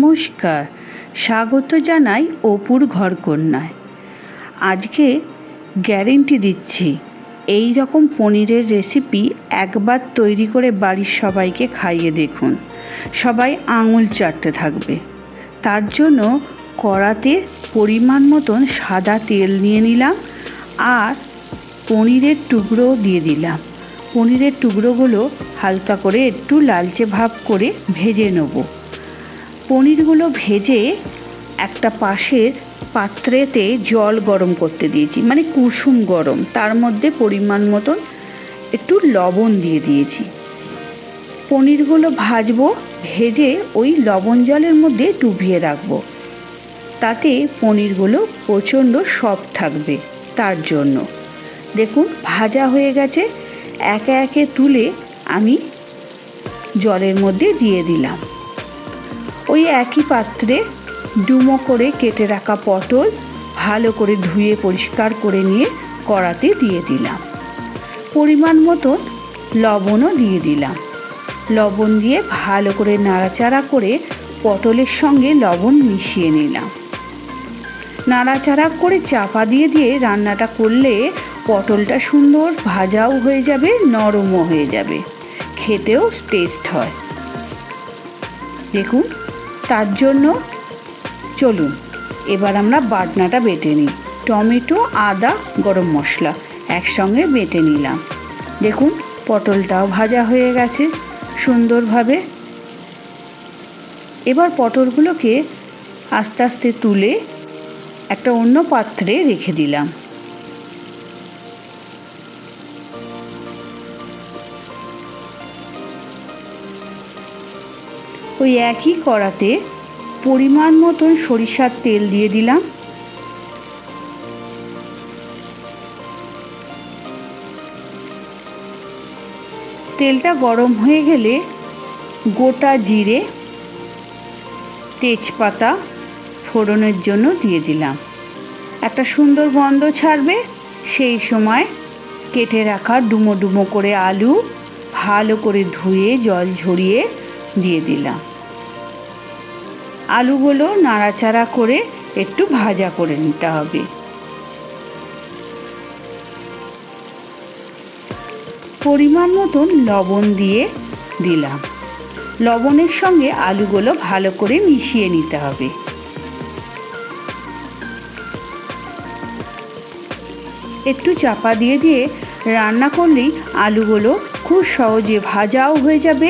নমস্কার, স্বাগত জানাই অপুর ঘরকন্যায়। আজকে গ্যারেন্টি দিচ্ছি এই রকম পনিরের রেসিপি একবার তৈরি করে বাড়ির সবাইকে খাইয়ে দেখুন, সবাই আঙুল চাটতে থাকবে। তার জন্য কড়াতে পরিমাণ মতন সাদা তেল নিয়ে নিলাম আর পনিরের টুকরো দিয়ে দিলাম। পনিরের টুকরোগুলো হালকা করে একটু লালচে ভাব করে ভেজে নেব। পনিরগুলো ভেজে একটা পাশের পাত্রেতে জল গরম করতে দিয়েছি, মানে কুসুম গরম। তার মধ্যে পরিমাণ মতন একটু লবণ দিয়ে দিয়েছি। পনিরগুলো ভাজবো, ভেজে ওই লবণ জলের মধ্যে ডুবিয়ে রাখবো। তাতে পনিরগুলো প্রচণ্ড সফট থাকবে। তার জন্য দেখুন ভাজা হয়ে গেছে। একে একে তুলে আমি জলের মধ্যে দিয়ে দিলাম। ওই একই পাত্রে ডুমো করে কেটে রাখা পটল ভালো করে ধুয়ে পরিষ্কার করে নিয়ে কড়াতে দিয়ে দিলাম। পরিমাণ মতন লবণও দিয়ে দিলাম। লবণ দিয়ে ভালো করে নাড়াচাড়া করে পটলের সঙ্গে লবণ মিশিয়ে নিলাম। নাড়াচাড়া করে চাপা দিয়ে দিয়ে রান্নাটা করলে পটলটা সুন্দর ভাজাও হয়ে যাবে, নরমও হয়ে যাবে, খেতেও টেস্ট হয়। দেখুন, তার জন্য চলুন এবার আমরা বাটনাটা বেটে নিই। টমেটো, আদা, গরম মশলা একসঙ্গে বেটে নিলাম। দেখুন পটলটাও ভাজা হয়ে গেছে সুন্দরভাবে। এবার পটলগুলোকে আস্তে আস্তে তুলে একটা অন্য পাত্রে রেখে দিলাম। ওই একই কড়াতে পরিমাণ মতন সরিষার তেল দিয়ে দিলাম। তেলটা গরম হয়ে গেলে গোটা জিরে, তেজপাতা ফোড়নের জন্য দিয়ে দিলাম। একটা সুন্দর গন্ধ ছাড়বে। সেই সময় কেটে রাখা ডুমো ডুমো করে আলু ভালো করে ধুয়ে জল ঝরিয়ে দিয়ে দিলাম। আলুগুলো নাড়াচাড়া করে একটু ভাজা করে নিতে হবে। পরিমাণ মতন লবণ দিয়ে দিলাম। লবণের সঙ্গে আলুগুলো ভালো করে মিশিয়ে নিতে হবে। একটু চাপা দিয়ে দিয়ে রান্না করলেই আলুগুলো খুব সহজে ভাজাও হয়ে যাবে,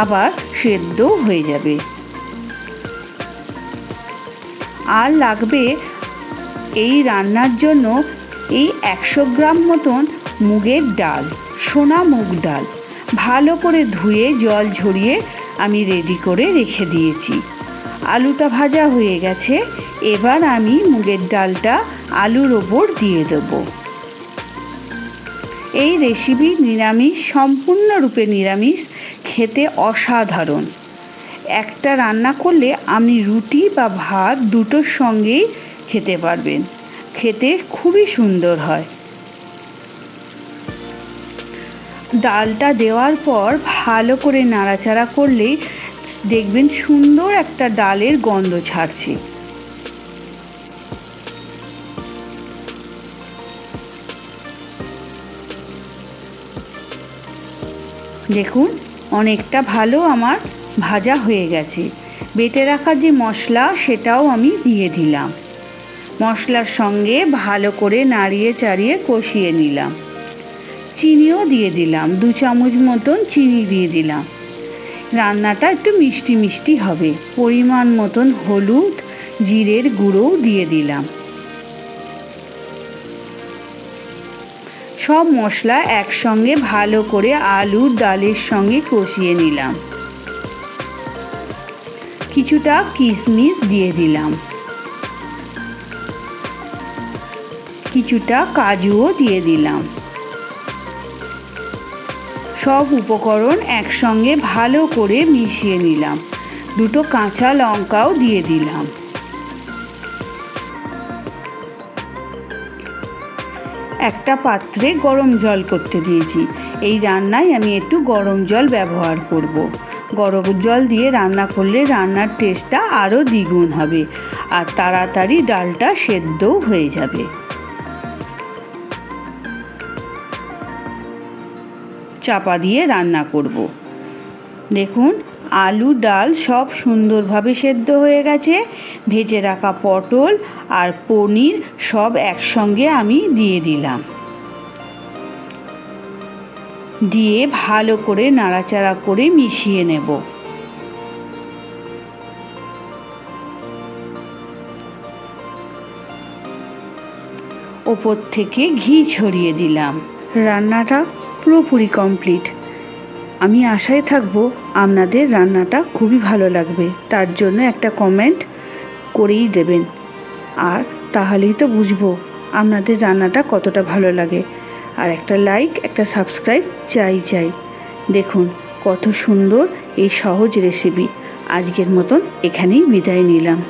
আবার সেদ্ধও হয়ে যাবে। আর লাগবে এই রান্নার জন্য এই 100 গ্রাম মতন মুগের ডাল, সোনা মুগ ডাল ভালো করে ধুয়ে জল ঝরিয়ে আমি রেডি করে রেখে দিয়েছি। আলুটা ভাজা হয়ে গেছে। এবার আমি মুগের ডালটা আলুর ওপর দিয়ে দেবো। এই রেসিপি নিরামিষ, সম্পূর্ণরূপে নিরামিষ, খেতে অসাধারণ। একটা রান্না করলে আপনি রুটি বা ভাত দুটোর সঙ্গেই খেতে পারবেন। খেতে খুবই সুন্দর হয়। ডালটা দেওয়ার পর ভালো করে নাড়াচাড়া করলেই দেখবেন সুন্দর একটা ডালের গন্ধ ছাড়ছে। দেখুন অনেকটা ভালো আমার ভাজা হয়ে গেছে। বেটে রাখা যে মশলা সেটাও আমি দিয়ে দিলাম। মশলার সঙ্গে ভালো করে নাড়িয়ে চাড়িয়ে কষিয়ে নিলাম। চিনিও দিয়ে দিলাম, 2 চামচ মতন চিনি দিয়ে দিলাম। রান্নাটা একটু মিষ্টি মিষ্টি হবে। পরিমাণ মতন হলুদ, জিরের গুঁড়োও দিয়ে দিলাম। সব মশলা একসঙ্গে ভালো করে আলুর ডালের সঙ্গে কষিয়ে নিলাম। কিছুটা কিশমিশ দিয়ে দিলাম, কিছুটা কাজুও দিয়ে দিলাম। সব উপকরণ একসঙ্গে ভালো করে মিশিয়ে নিলাম। 2 কাঁচা লঙ্কাও দিয়ে দিলাম। একটা পাত্রে গরম জল করতে দিয়েছি। এই রান্নায় আমি একটু গরম জল ব্যবহার করব। গরম জল দিয়ে রান্না করলে রান্নার টেস্টটা আরও দ্বিগুণ হবে আর তাড়াতাড়ি ডালটা সেদ্ধও হয়ে যাবে। চাপা দিয়ে রান্না করব। দেখুন আলু ডাল সব সুন্দরভাবে সেদ্ধ হয়ে গেছে। ভেজে রাখা পটল আর পনির সব একসঙ্গে আমি দিয়ে দিলাম। দিয়ে ভালো করে নাড়াচাড়া করে মিশিয়ে নেব। ওপর থেকে ঘি ছড়িয়ে দিলাম। রান্নাটা পুরোপুরি কমপ্লিট। আমি আশায় থাকবো আপনাদের রান্নাটা খুবই ভালো লাগবে, তার জন্য একটা কমেন্ট করেই দেবেন, আর তাহলেই তো বুঝবো আপনাদের রান্নাটা কতটা ভালো লাগে। আর একটা লাইক, একটা সাবস্ক্রাইব চাই। দেখুন কত সুন্দর এই সহজ রেসিপি। আজকের মতন এখানেই বিদায় নিলাম।